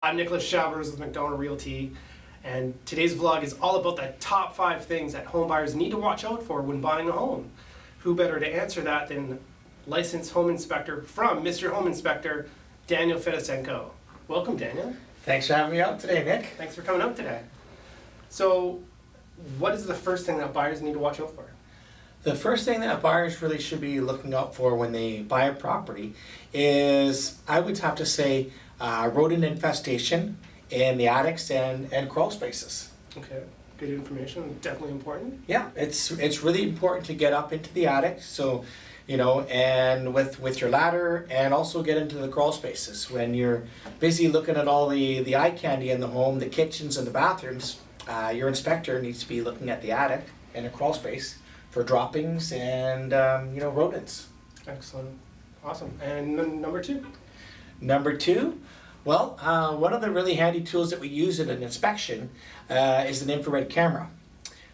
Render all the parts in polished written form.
I'm Nicholas Chavers with McDonald Realty, and today's vlog is all about the top 5 things that home buyers need to watch out for when buying a home. Who better to answer that than licensed home inspector from Mr. Home Inspector, Daniel Fedosenko. Welcome, Daniel. Thanks for having me out today, Nick. Thanks for coming out today. So, what is the first thing that buyers need to watch out for? The first thing that buyers really should be looking out for when they buy a property is, I would have to say, rodent infestation in the attics and crawl spaces. Okay, good information, definitely important. Yeah, it's really important to get up into the attic, so and with your ladder, and also get into the crawl spaces. When you're busy looking at all the eye candy in the home, the kitchens and the bathrooms, your inspector needs to be looking at the attic and a crawl space for droppings and rodents. Excellent, awesome. And number 2? Number 2, well, one of the really handy tools that we use in an inspection is an infrared camera,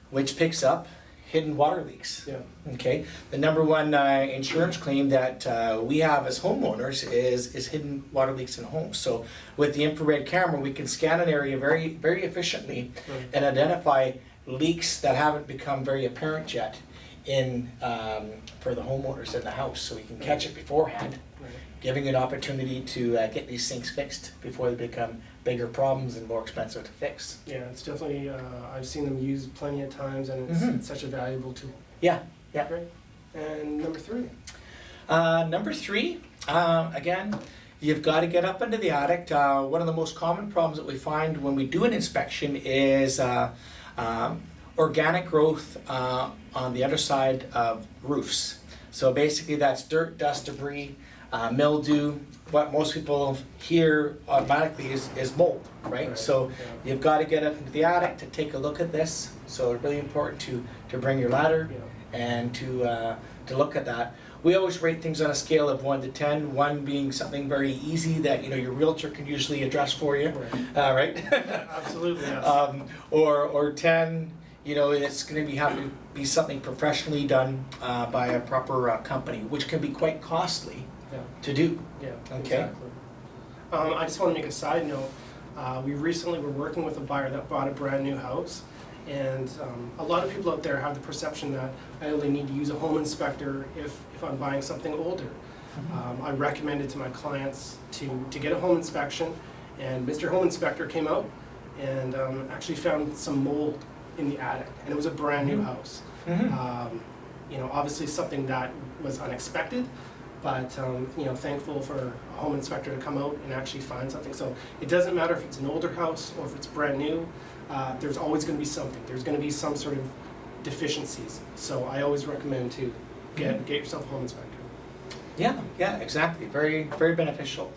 which picks up hidden water leaks. Yeah. Okay. The number one insurance claim that we have as homeowners is hidden water leaks in homes. So with the infrared camera, we can scan an area very, very efficiently and identify leaks that haven't become very apparent yet in for the homeowners in the house, so we can catch it beforehand, giving an opportunity to get these things fixed before they become bigger problems and more expensive to fix. Yeah, it's definitely, I've seen them used plenty of times, and it's such a valuable tool. Yeah, yeah. Great. And number 3? Number 3, again, you've got to get up into the attic. One of the most common problems that we find when we do an inspection is organic growth on the underside of roofs. So basically that's dirt, dust, debris, mildew. What most people hear automatically is mold, right? So you've got to get up into the attic to take a look at this. So it's really important to bring your ladder and to look at that. We always rate things on a scale of 1 to 10, 1 being something very easy that your realtor can usually address for you, right? Absolutely, yes. Or 10, it's going to have to be something professionally done by a proper company, which can be quite costly to do. Yeah, okay. Exactly. I just want to make a side note. We recently were working with a buyer that bought a brand new house, and a lot of people out there have the perception that I only need to use a home inspector if I'm buying something older. I recommended to my clients to get a home inspection, and Mr. Home Inspector came out and actually found some mold in the attic, and it was a brand new house. Obviously something that was unexpected, but thankful for a home inspector to come out and actually find something. So it doesn't matter if it's an older house or if it's brand new, there's always going to be something. There's going to be some sort of deficiencies. So I always recommend to get yourself a home inspector. Yeah, exactly. Very, very beneficial.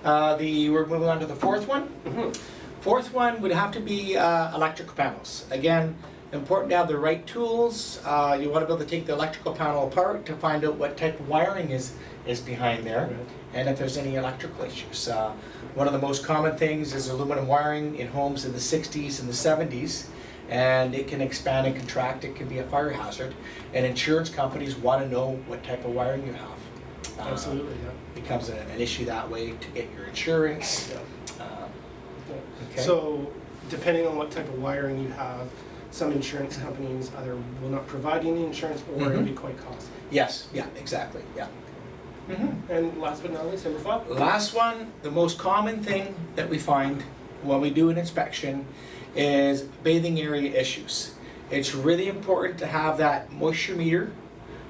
We're moving on to the 4th one. 4th one would have to be electrical panels. Again, important to have the right tools. You want to be able to take the electrical panel apart to find out what type of wiring is behind there, and if there's any electrical issues. One of the most common things is aluminum wiring in homes in the 60s and the 70s, and it can expand and contract. It can be a fire hazard, and insurance companies want to know what type of wiring you have. Absolutely, yeah. Becomes an issue that way to get your insurance. Okay. So, depending on what type of wiring you have, some insurance companies either will not provide any insurance or it'll be quite costly. Yes, yeah, exactly, yeah. And last but not least, number 5? Last one, the most common thing that we find when we do an inspection is bathing area issues. It's really important to have that moisture meter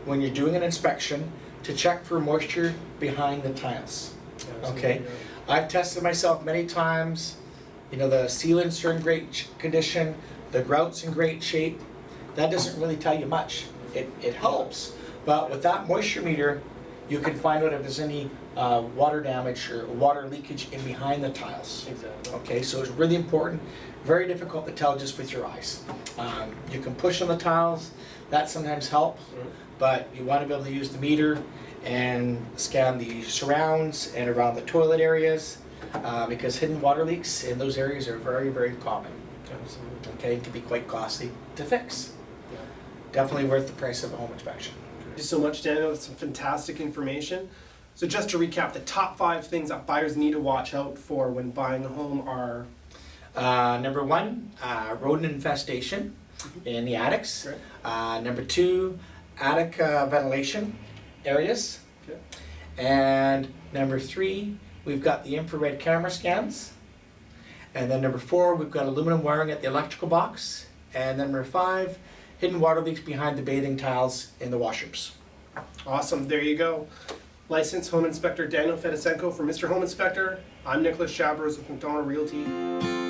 when you're doing an inspection to check for moisture behind the tiles. Okay, I've tested myself many times. The sealants are in great condition, the grout's in great shape. That doesn't really tell you much. It helps, but with that moisture meter, you can find out if there's any water damage or water leakage in behind the tiles. Exactly. Okay, so it's really important. Very difficult to tell just with your eyes. You can push on the tiles, that sometimes helps, but you want to be able to use the meter and scan the surrounds and around the toilet areas, because hidden water leaks in those areas are very, very common. Absolutely. Okay, it can be quite costly to fix. Yeah. Definitely worth the price of a home inspection. Thank you so much, Daniel. That's some fantastic information. So just to recap, the top 5 things that buyers need to watch out for when buying a home are... Number 1, rodent infestation in the attics. Right. Number 2, attic ventilation areas. Okay. And number 3, we've got the infrared camera scans. And then number 4, we've got aluminum wiring at the electrical box. And then number 5, hidden water leaks behind the bathing tiles in the washrooms. Awesome, there you go. Licensed Home Inspector Daniel Fedosenko from Mr. Home Inspector. I'm Nicholas Chabros with McDonald Realty.